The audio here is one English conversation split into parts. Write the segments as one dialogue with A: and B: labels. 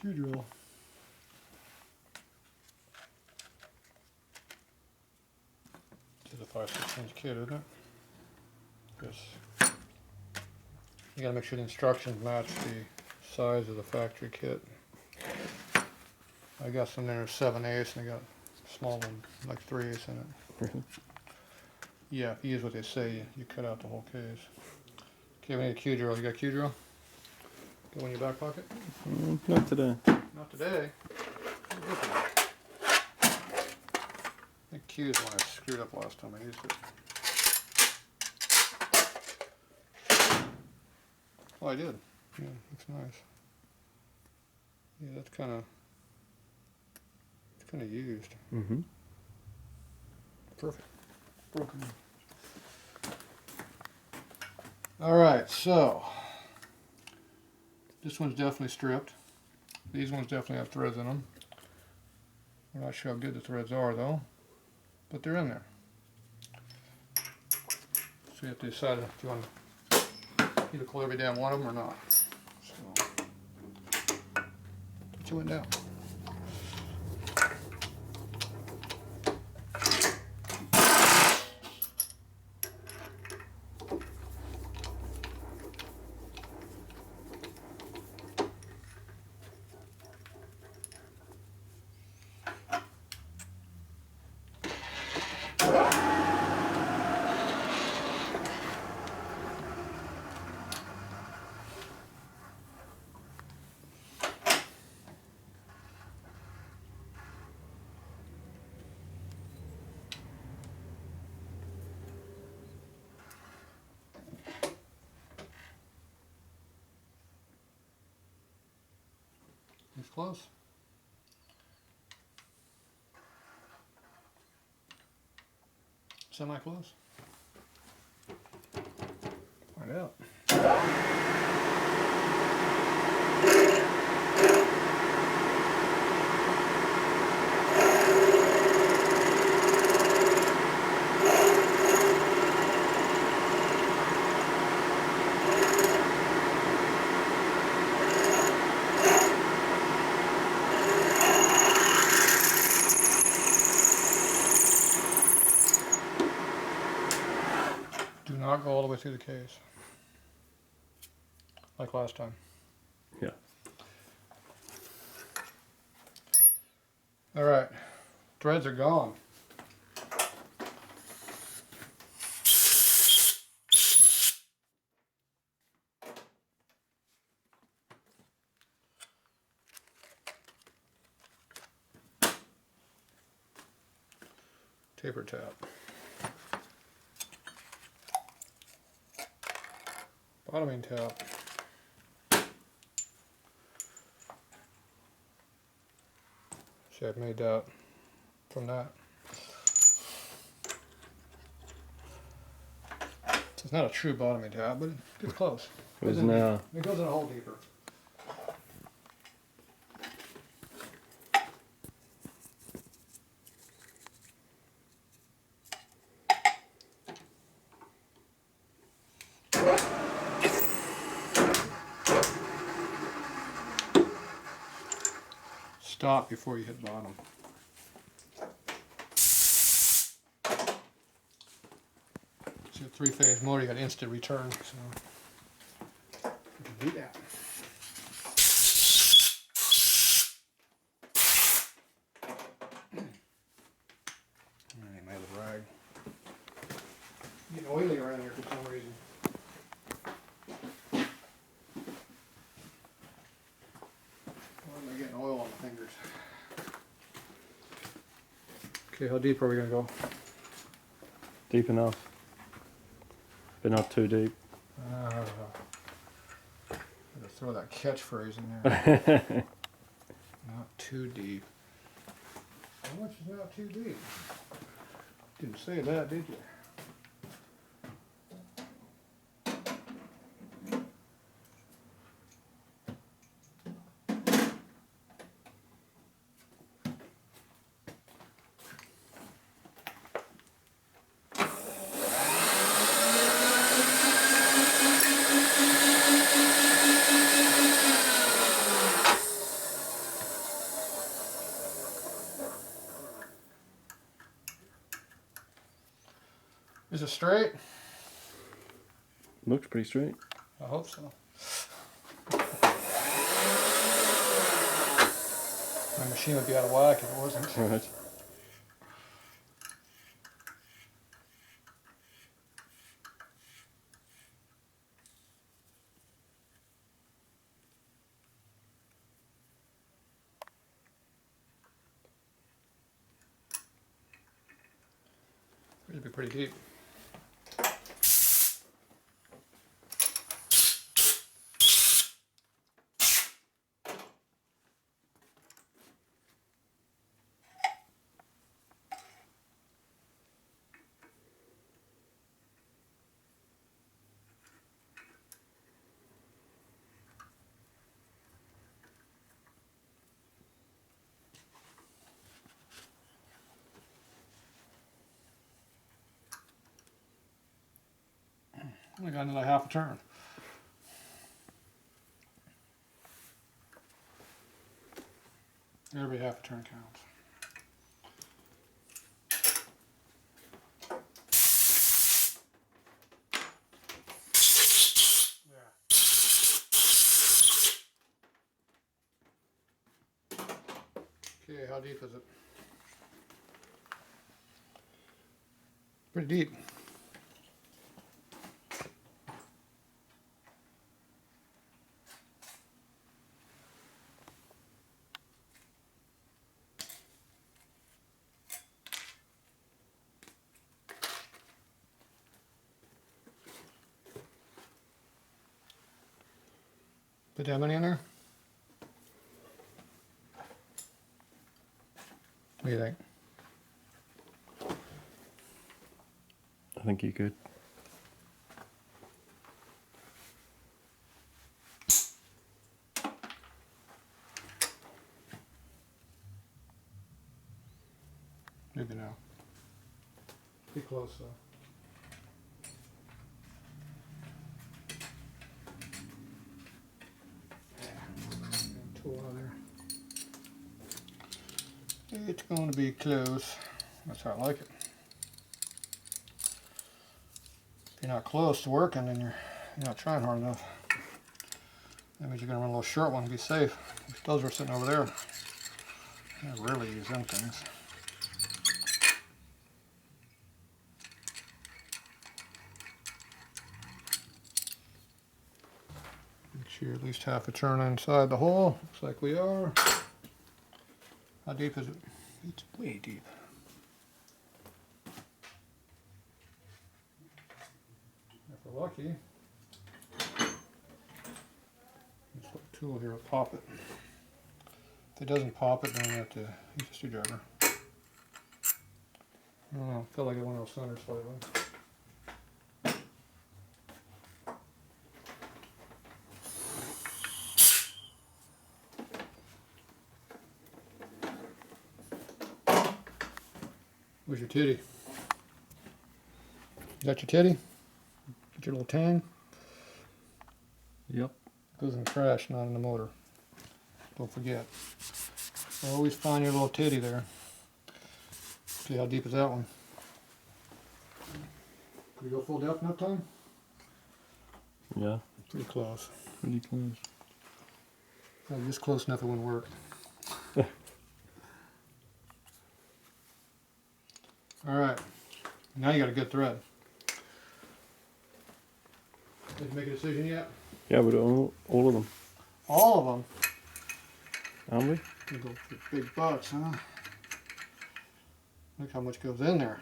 A: Q drill. This is a 5/16 kit, isn't it? Yes. You gotta make sure the instructions match the size of the factory kit. I got some there 7/8 and I got a small one like 3/8 in it.
B: Really?
A: Yeah, if you use what they say, you cut out the whole case. Okay, we need a Q drill. You got a Q drill? Go in your back pocket?
B: Not today.
A: Not today. I think Q is the one I screwed up last time I used it. Oh, I did. Yeah, looks nice. Yeah, that's kind of used.
B: Mm-hmm.
A: Perfect. Broken. All right, so this one's definitely stripped. These ones definitely have threads in them. We're not sure how good the threads are though, but they're in there. So you have to decide if you want to either call every damn one of them or not. So, put you one down. It's close. Semi-close. Find out. Do not go all the way through the case. Like last time.
B: Yeah.
A: All right. Threads are gone. Taper tap. Bottoming tap. See, I've made that from that. It's not a true bottoming tap, but it's close.
B: It goes in a
A: hole deeper. Stop before you hit bottom. It's a three-phase motor, you got instant return, so you can do that. Alright, my other rag. Getting oily around here for some reason. Why am I getting oil on my fingers? Okay, how deep are we gonna go?
B: deep enough, but not too deep.
A: Gotta throw that catchphrase in there. Not too deep. How much is not too deep? Didn't say that, did you? Is it straight?
B: Looks pretty straight.
A: I hope so. My machine would be out of whack if it wasn't.
B: Right.
A: It'd be pretty deep. Only got another half a turn. Every half a turn counts. Okay, how deep is it? Pretty deep. Put that money in there? What do you think?
B: I think you could.
A: Maybe now. Be close though. Yeah. Tool out there. It's going to be close. That's how I like it. If you're not close to working, then you're not trying hard enough. That means you're going to run a little short one to be safe. Those are sitting over there. I rarely use them things. Make sure you're at least half a turn inside the hole. Looks like we are. How deep is it? It's way deep. If we're lucky, this little tool here will pop it. If it doesn't pop it, then we have to use a screwdriver. I don't know, I feel like it went off center slightly. Where's your titty? Is that your titty? Get your little tang?
B: Yep.
A: Goes in the trash, not in the motor. Don't forget. Always find your little titty there. See how deep is that one? Could we go full depth enough time?
B: Yeah.
A: Pretty close.
B: Pretty close.
A: Well, just close enough it wouldn't work. Alright. Now you got a good thread. Did you make a decision yet?
B: Yeah, we do all of them.
A: All of them?
B: Aren't we?
A: You go for big bucks, huh? Look how much goes in there.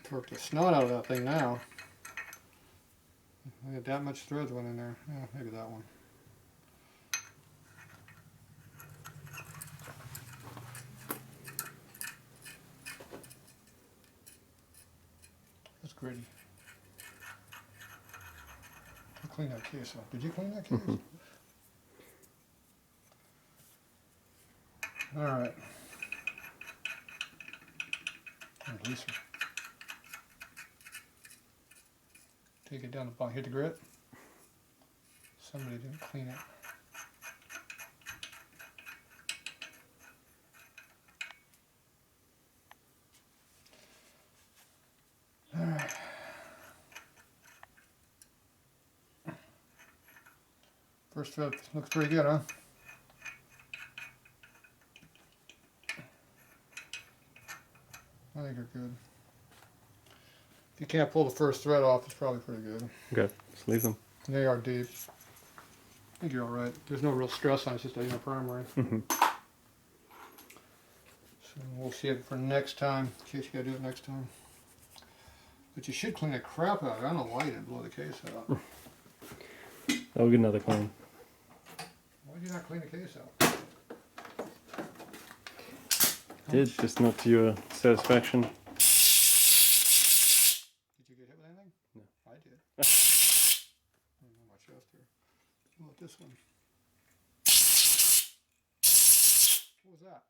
A: Torque the snot out of that thing now. Look at that much threads went in there. Yeah, maybe that one. That's gritty. I'll clean that case up. Did you clean that case? Alright. Release her. Take it down the bottom. Hit the grit. Somebody didn't clean it. First thread looks pretty good, huh? I think you're good. If you can't pull the first thread off, it's probably pretty good.
B: Okay, just leave them.
A: They are deep. I think you're alright. There's no real stress on it, it's just a primary.
B: Mm-hmm.
A: So we'll see it for next time, in case you gotta do it next time. But you should clean the crap out of it. I don't know why you didn't blow the case out.
B: I'll get another clean.
A: Why did you not clean the case out?
B: Did, just not to your satisfaction.
A: Did you get hit with anything?
B: No.
A: I did. I don't know my chest here. How about this one? What was that?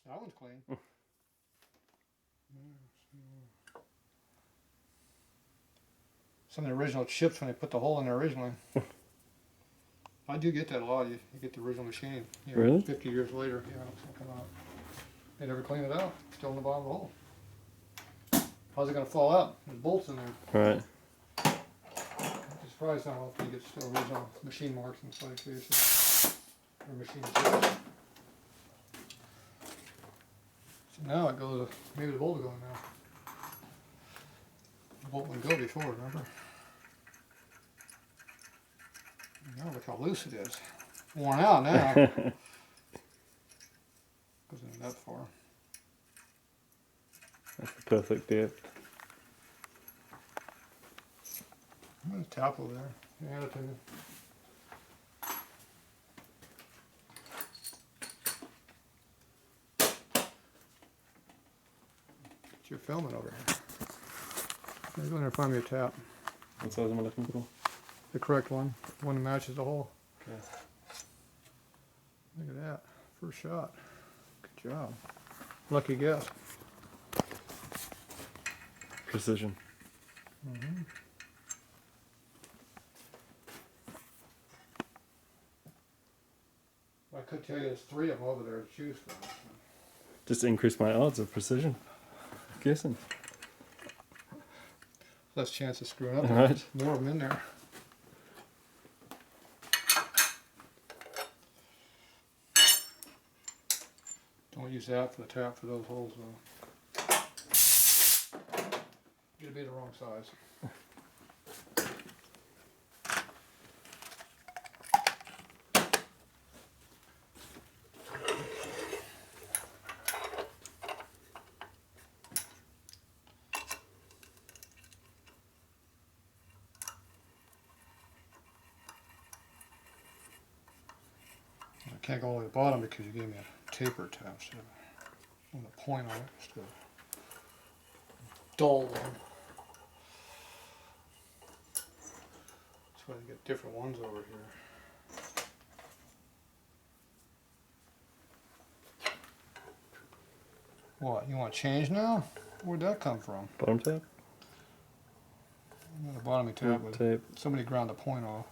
A: That one's clean. Some of the original chips when they put the hole in there originally. I do get that a lot. You get the original machine. You know,
B: Really?
A: 50 years later, yeah, it's gonna come out. They never clean it out. Still in the bottom of the hole. How's it gonna fall out? There's bolts in there.
B: Right.
A: I'm surprised how often you get still original machine marks inside cases. Or machine chips. So now it goes, maybe the bolt will go in now. The bolt wouldn't go before, remember? Now look how loose it is. Worn out now. Goes in that far.
B: That's the perfect depth.
A: There's Tatro there. Yeah, that's it. You're filming over here. Go in there and find me a tap.
B: What size am I looking for?
A: The correct one. The one that matches the hole.
B: Okay.
A: Look at that. First shot. Good job. Lucky guess.
B: Precision.
A: Mm-hmm. I could tell you there's 3 of them over there to choose from.
B: Just increase my odds of precision. Guessing.
A: Less chance of screwing up.
B: Right.
A: More of them in there. Don't use that for the tap for those holes though. It'll be the wrong size. I can't go all the way to the bottom because you gave me a taper tap, so I want to point on it instead of dull one. That's why you get different ones over here. What, you want to change now? Where'd that come from?
B: Bottom tab?
A: The bottom of the tab was
B: Tape.
A: somebody ground the point off.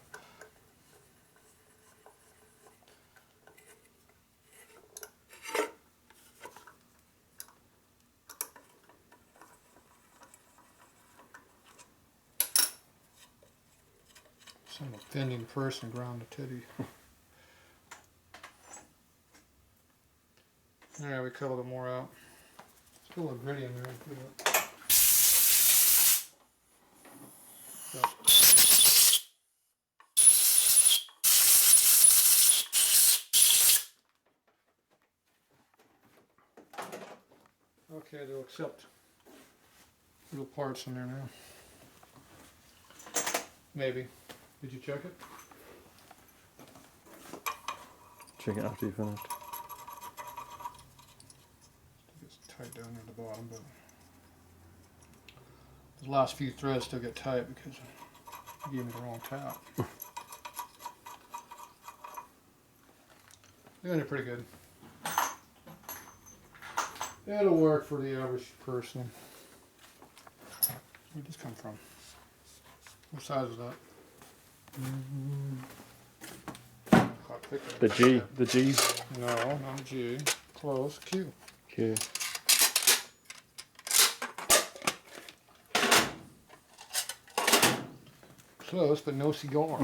A: Some offending person ground the titty. Alright, we cut a little more out. Still a little gritty in there. Okay, they'll accept little parts in there now. Maybe. Did you check it?
B: Check it after you finished.
A: It's tight down near the bottom, but the last few threads still get tight because you gave me the wrong tap. Doing it pretty good. It'll work for the average person. Where'd this come from? What size is that?
B: The G. The G.
A: No, not G. Close. Q.
B: Q.
A: Close, but no cigar.